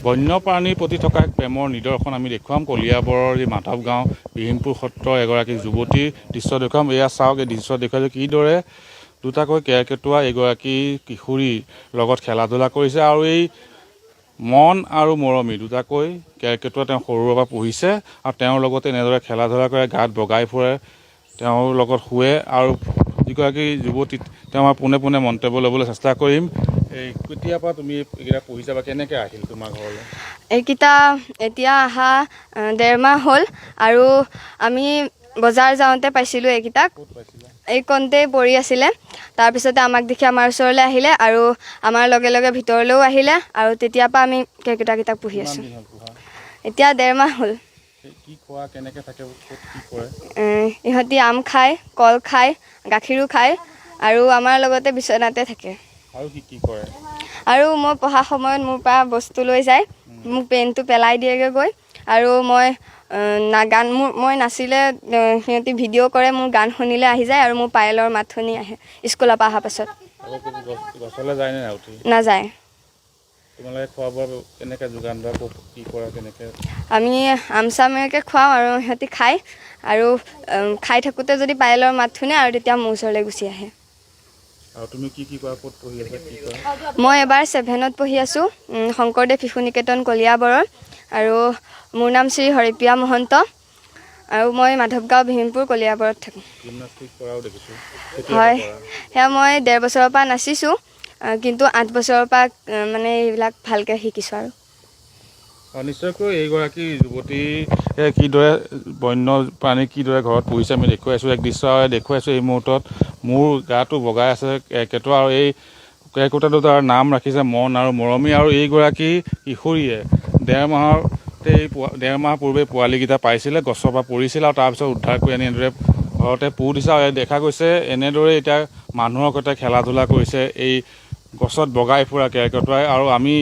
বন্যপ্ৰাণীৰ প্ৰতি থকা প্ৰেমৰ নিদৰ্শন আমি দেখুৱাম। কলিয়াবৰৰ যি মাধৱ গাঁও বিহিমপুৰ সত্ৰৰ এগৰাকী যুৱতীৰ দৃশ্য দেখুৱাম। এয়া চাওক, এই দৃশ্য দেখুৱাইছোঁ কিদৰে দুটাকৈ কেৰ্কেটুৱা এগৰাকী কিশোৰীৰ লগত খেলা ধূলা কৰিছে। আৰু এই মন আৰু মৰমী দুটাকৈ কেৰ্কেটুৱা তেওঁ সৰুৰে পৰা পুহিছে আৰু তেওঁৰ লগতে এনেদৰে খেলা ধূলা কৰে, গাত বগাই ফুৰে, তেওঁৰ লগত শুৱে। আৰু যিগৰাকী যুৱতী তেওঁ পোনে পোনে মন্তব্য ল'বলৈ চেষ্টা কৰিম। এই কেতিয়াৰ পৰা তুমি এইকেইটা পুহিছা বা কেনেকৈ আহিল তোমাৰ ঘৰলৈ? এইকেইটা এতিয়া অহা 1.5 মাহ হ'ল আৰু আমি বজাৰ যাওঁতে পাইছিলোঁ এইকেইটাক। এই কণতে পৰি আছিলে। তাৰপিছতে আমাক দেখি আমাৰ ওচৰলৈ আহিলে আৰু আমাৰ লগে লগে ভিতৰলৈও আহিলে আৰু তেতিয়াৰ পৰা আমি কেৰ্কেটুৱাকেইটাক পুহি আছোঁ। এতিয়া 1.5 মাহ হ'ল। ইহঁতি আম খায়, কল খায়, গাখীৰো খায় আৰু আমাৰ লগতে বিচনাতে থাকে। আৰু মই পঢ়া সময়ত মোৰ পৰা বস্তু লৈ যায়, মোক পেনটো পেলাই দিয়েগৈ গৈ। আৰু মই মই নাচিলে সিহঁতি ভিডিঅ' কৰে, মোৰ গান শুনিলে আহি যায় আৰু মোৰ পায়েলৰ মাত শুনি আহে স্কুলৰ পৰা অহাৰ পাছত। নাযায়। আমি আম চামকে খুৱাওঁ আৰু সিহঁতি খায় আৰু খাই থাকোঁতে যদি পায়েলৰ মাত শুনে আৰু তেতিয়া মোৰ ওচৰলৈ গুচি আহে। মই এবাৰ 7ত পঢ়ি আছোঁ, শংকৰদেৱ শিশু নিকেতন কলিয়াবৰৰ। আৰু মোৰ নাম শ্ৰী হৰিপ্ৰিয়া মহন্ত আৰু মই মাধৱগাঁও বিহিমপুৰ কলিয়াবৰত থাকোঁ। হয়, সেয়া মই 1.5 বছৰৰ পৰা নাচিছোঁ, কিন্তু 8 বছৰৰ পৰা মানে এইবিলাক ভালকৈ শিকিছোঁ। আৰু নিশ্চয়কৈ এইগৰাকী যুৱতীয়ে কিদৰে বন্যপ্ৰাণী কিদৰে ঘৰত পুহিছে আমি দেখুৱাইছোঁ। এক দৃশ্য দেখুৱাইছোঁ। এই মুহূৰ্তত মোৰ গাটো বগাই আছে কেৰ্কেটুৱা আৰু এই কেৰ্কেটুৱা দুটাৰ নাম ৰাখিছে মন আৰু মৰমী। আৰু এইগৰাকী কিশোৰীয়ে 1.5 মাহ পূৰ্বে পোৱালীকেইটা পাইছিলে, গছৰ পৰা পৰিছিল আৰু তাৰপিছত উদ্ধাৰ কৰি আনি এনেদৰে ঘৰতে পোহ দিছে। আৰু দেখা গৈছে এনেদৰে এতিয়া মানুহৰ সৈতে খেলা ধূলা কৰিছে এই গছত বগাই ফুৰা কেৰ্কেটুৱাই। আৰু আমি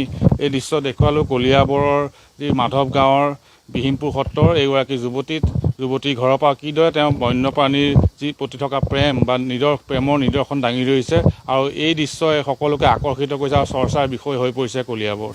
এই দৃশ্য দেখুৱালোঁ কলিয়াবৰৰ যি মাধৱ গাঁৱৰ বিহিমপুৰ সত্ৰৰ এইগৰাকী যুৱতীৰ ঘৰৰ পৰা কিদৰে তেওঁ বন্যপ্ৰাণীৰ যি প্ৰতি থকা প্ৰেম বা প্ৰেমৰ নিদৰ্শন দাঙি ধৰিছে। আৰু এই দৃশ্যই সকলোকে আকৰ্ষিত কৰিছে আৰু চৰ্চাৰ বিষয় হৈ পৰিছে কলিয়াবৰ।